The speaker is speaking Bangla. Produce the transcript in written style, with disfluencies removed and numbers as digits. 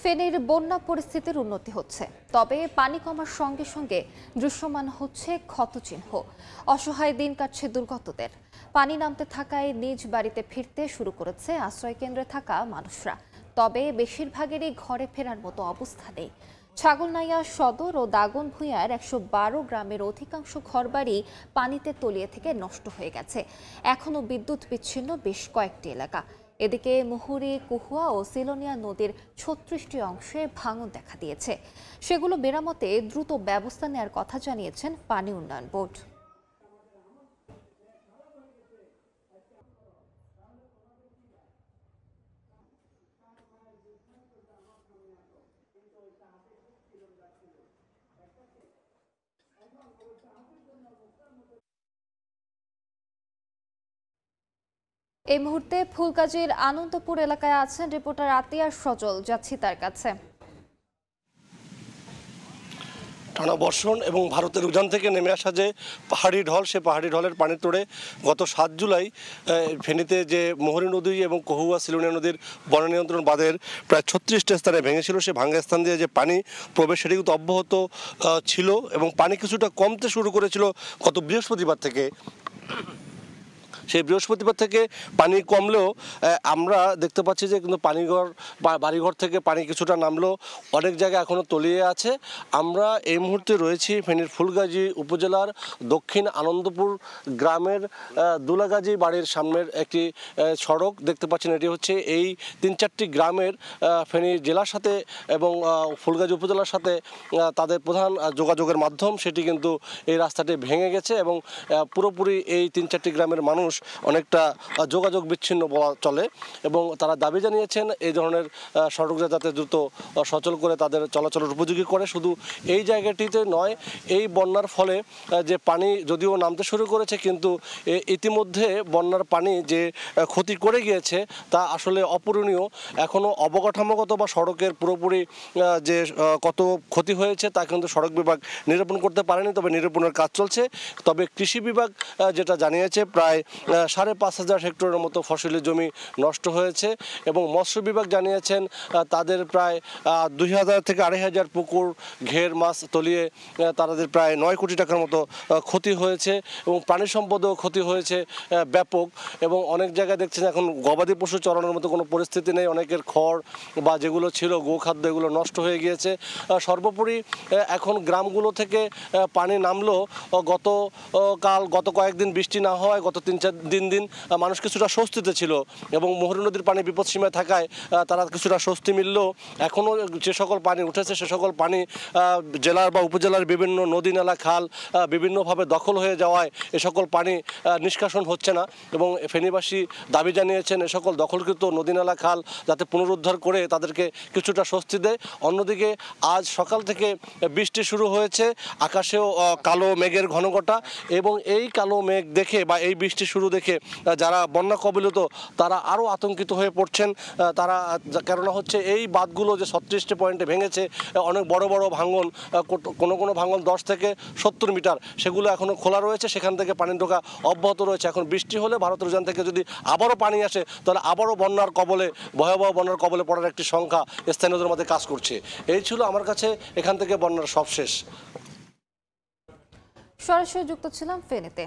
ফেনীর বন্যা পরিস্থিতির উন্নতি হচ্ছে, তবে পানি কমার সঙ্গে সঙ্গে দৃশ্যমান হচ্ছে ক্ষতচিহ্ন। অসহায় দিন কাটছে দুর্গতদের। পানি নামতে থাকায় নিজ বাড়িতে ফিরতে শুরু করেছে আশ্রয়কেন্দ্রে থাকা মানুষরা। তবে বেশিরভাগেরই ঘরে ফেরার মতো অবস্থা নেই। ছাগলনাইয়া সদর ও দাগনভূঞার ১১২ গ্রামের অধিকাংশ ঘরবাড়ি পানিতে তলিয়ে থেকে নষ্ট হয়ে গেছে। এখনও বিদ্যুৎ বিচ্ছিন্ন বেশ কয়েকটি এলাকা। এদিকে মুহুরী, কুহুয়া ও সিলোনিয়া নদীর ৩৬টি অংশে ভাঙন দেখা দিয়েছে। সেগুলো মেরামতে দ্রুত ব্যবস্থা নেওয়ার কথা জানিয়েছেন পানি উন্নয়ন বোর্ড। এই মুহূর্তে ফুলগাজীর আনন্দপুর এলাকায় আছেন রিপোর্টার আতিয়া সজল, যাচ্ছি তার কাছে। টানা বর্ষণ এবং ভারতের উজান থেকে নেমে আসা যে পাহাড়ি ঢল, সে পাহাড়ি ঢলের পানি তোড়ে গত ৭ জুলাই ফেনীতে যে মুহুরী নদী এবং কহুয়া সিলোনিয়া নদীর বন্যা নিয়ন্ত্রণ বাঁধের প্রায় ৩৬টা স্থানে ভেঙেছিল। সে ভাঙা স্থান দিয়ে যে পানি প্রবেশ সেটি কিন্তু অব্যাহত ছিল এবং পানি কিছুটা কমতে শুরু করেছিল গত বৃহস্পতিবার থেকে। সেই বৃহস্পতিবার থেকে পানি কমলেও আমরা দেখতে পাচ্ছি যে কিন্তু বাড়িঘর থেকে পানি কিছুটা নামলেও অনেক জায়গায় এখনও তলিয়ে আছে। আমরা এই মুহূর্তে রয়েছি ফেনীর ফুলগাজী উপজেলার দক্ষিণ আনন্দপুর গ্রামের দুলাগাজী বাড়ির সামনের একটি সড়ক দেখতে পাচ্ছেন। এটি হচ্ছে এই ৩-৪টি গ্রামের ফেনী জেলার সাথে এবং ফুলগাজী উপজেলার সাথে তাদের প্রধান যোগাযোগের মাধ্যম, সেটি কিন্তু এই রাস্তাটি ভেঙে গেছে এবং পুরোপুরি এই ৩-৪টি গ্রামের মানুষ অনেকটা যোগাযোগ বিচ্ছিন্ন বলা চলে এবং তারা দাবি জানিয়েছেন এই ধরনের সড়ক যাতে দ্রুত সচল করে তাদের চলাচলের উপযোগী করে। শুধু এই জায়গাটিতে নয়, এই বন্যার ফলে যে পানি যদিও নামতে শুরু করেছে, কিন্তু ইতিমধ্যে বন্যার পানি যে ক্ষতি করে গিয়েছে তা আসলে অপূরণীয়। এখনও অবকাঠামোগত বা সড়কের পুরোপুরি যে কত ক্ষতি হয়েছে তা কিন্তু সড়ক বিভাগ নিরূপণ করতে পারেনি, তবে নিরূপণের কাজ চলছে। তবে কৃষি বিভাগ যেটা জানিয়েছে, প্রায় ৫,৫০০ হেক্টরের মতো ফসলি জমি নষ্ট হয়েছে এবং মৎস্য বিভাগ জানিয়েছেন তাদের প্রায় ২,০০০ থেকে ২,৫০০ পুকুর ঘের মাছ তলিয়ে তাদের প্রায় ৯ কোটি টাকার মতো ক্ষতি হয়েছে এবং প্রাণী সম্পদও ক্ষতি হয়েছে ব্যাপক। এবং অনেক জায়গায় দেখছেন এখন গবাদি পশু চড়ানোর মতো কোনো পরিস্থিতি নেই। অনেকের খড় বা যেগুলো ছিল গোখাদ্য, এগুলো নষ্ট হয়ে গিয়েছে। সর্বোপরি এখন গ্রামগুলো থেকে পানি নামলেও গত কয়েকদিন বৃষ্টি না হওয়ায় গত ৩-৪ দিন মানুষ কিছুটা স্বস্তিতে ছিল এবং মুহুরী নদীর পানি বিপদসীমায় থাকায় তারা কিছুটা স্বস্তি মিললেও এখনও যে সকল পানি উঠেছে সে সকল পানি জেলার বা উপজেলার বিভিন্ন নদী নালা খাল বিভিন্নভাবে দখল হয়ে যাওয়ায় এ সকল পানি নিষ্কাশন হচ্ছে না এবং ফেনীবাসী দাবি জানিয়েছেন এ সকল দখলকৃত নদী নালা খাল যাতে পুনরুদ্ধার করে তাদেরকে কিছুটা স্বস্তি দেয়। অন্যদিকে আজ সকাল থেকে বৃষ্টি শুরু হয়েছে, আকাশেও কালো মেঘের ঘনঘটা এবং এই কালো মেঘ দেখে বা এই বৃষ্টি শুরু দেখে যারা বন্যা কবলিত তারা আরও আতঙ্কিত হয়ে পড়ছেন। কেননা হচ্ছে এই বাঁধগুলো যে ৩৬টি পয়েন্টে ভেঙেছে, অনেক বড় বড় ভাঙন, কোনো ভাঙন ১০ থেকে ৭০ মিটার, সেগুলো এখনও খোলা রয়েছে, সেখান থেকে পানি ঢোকা অব্যাহত রয়েছে। এখন বৃষ্টি হলে ভারতের উজান থেকে যদি আবারও পানি আসে তাহলে আবারও ভয়াবহ বন্যার কবলে পড়ার একটি সংখ্যা স্থানীয়দের মধ্যে কাজ করছে। এই ছিল আমার কাছে এখান থেকে বন্যার সবশেষ। সরাসরি যুক্ত ছিলাম ফেনীতে।